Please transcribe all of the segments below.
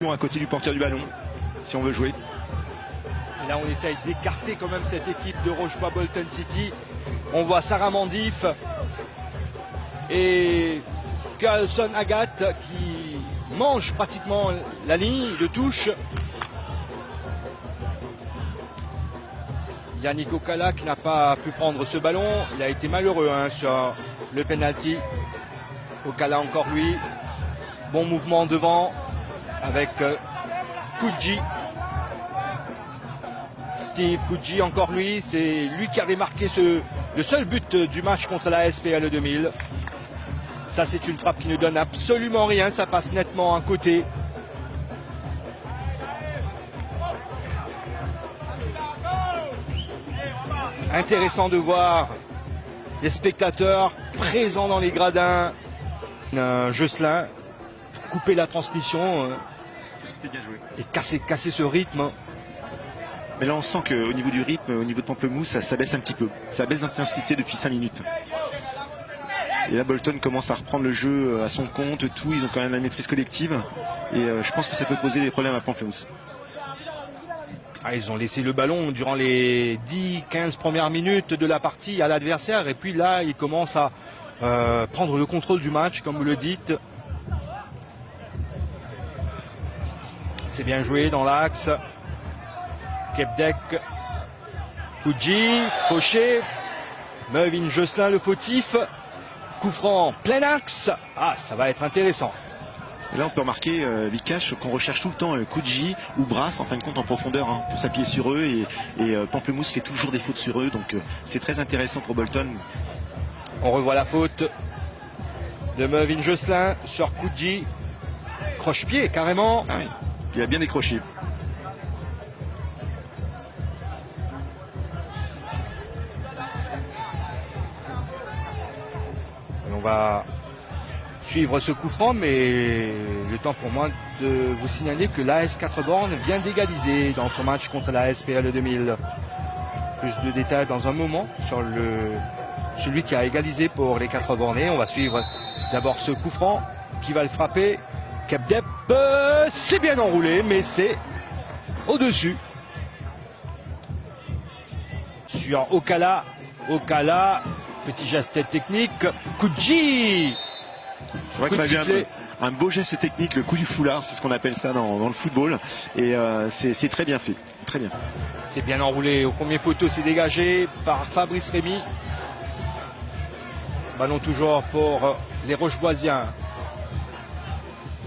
À côté du porteur du ballon, si on veut jouer. Et là, on essaye d'écarter quand même cette équipe de Rochefort Bolton City. On voit Sarah Mandif et Carlson Agathe qui mangent pratiquement la ligne de touche. Yannick Okala qui n'a pas pu prendre ce ballon. Il a été malheureux sur le penalty. Okala encore lui. Bon mouvement devant avec Kudji. Steve Kudji encore lui. C'est lui qui avait marqué le seul but du match contre la SPL 2000. Ça c'est une frappe qui ne donne absolument rien. Ça passe nettement à côté. Intéressant de voir les spectateurs présents dans les gradins. Jocelyn couper la transmission Bien joué. Et casser ce rythme. Mais là on sent qu'au niveau du rythme, au niveau de Pamplemousse, ça baisse un petit peu. Ça baisse d'intensité depuis 5 minutes. Et là Bolton commence à reprendre le jeu à son compte, tout, ils ont quand même la maîtrise collective. Et je pense que ça peut poser des problèmes à Pamplemousse. Ils ont laissé le ballon durant les 10-15 premières minutes de la partie à l'adversaire. Et puis là, ils commencent à prendre le contrôle du match, comme vous le dites. C'est bien joué dans l'axe. Kepdek, Kudji, Fauché, Melvin Jocelyn le fautif. Coup franc, plein axe. Ah, ça va être intéressant. Et là on peut remarquer, Vikash, qu'on recherche tout le temps Kudji ou Brass en fin de compte en profondeur pour s'appuyer sur eux. Et Pamplemousse fait toujours des fautes sur eux. Donc c'est très intéressant pour Bolton. On revoit la faute de Melvin Jocelyn sur Kudji. Croche-pied carrément. Ah oui. Il a bien décroché. On va suivre ce coup franc, mais le temps pour moi de vous signaler que l'AS 4 Bornes vient d'égaliser dans son match contre la SPL 2000. Plus de détails dans un moment sur celui qui a égalisé pour les 4 Bornés. On va suivre d'abord ce coup franc qui va le frapper. Kepdep, c'est bien enroulé, mais c'est au-dessus. Sur Okala, petit geste technique, Kudji. C'est vrai qu'on a vu un beau geste technique, le coup du foulard, c'est ce qu'on appelle ça dans le football. Et c'est très bien fait, très bien. C'est bien enroulé au premier poteau, c'est dégagé par Fabrice Rémy. Ballon toujours pour les Rocheboisiens.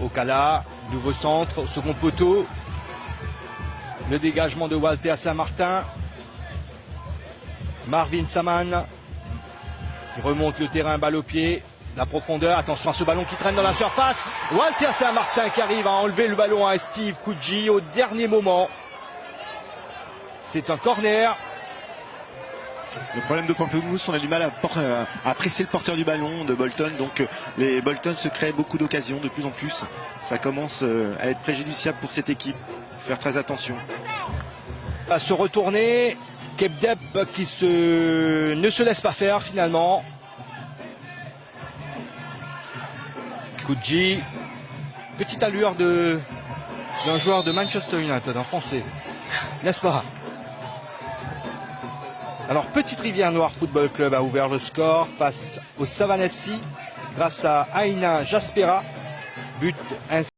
Okala, nouveau centre, second poteau. Le dégagement de Walter Saint-Martin. Marvin Saman qui remonte le terrain, balle au pied. La profondeur, attention à ce ballon qui traîne dans la surface. Walter Saint-Martin qui arrive à enlever le ballon à Steve Kudji au dernier moment. C'est un corner. Le problème de Pamplemousse, on a du mal à presser le porteur du ballon de Bolton. Donc les Bolton se créent beaucoup d'occasions de plus en plus. Ça commence à être préjudiciable pour cette équipe. Faire très attention. À se retourner. Kepdep qui ne se laisse pas faire finalement. Kudji. Petite allure d'un joueur de Manchester United, un français. N'est-ce pas? Alors, Petite Rivière Noire Football Club a ouvert le score face au Savane FC grâce à Aina Jaspera. But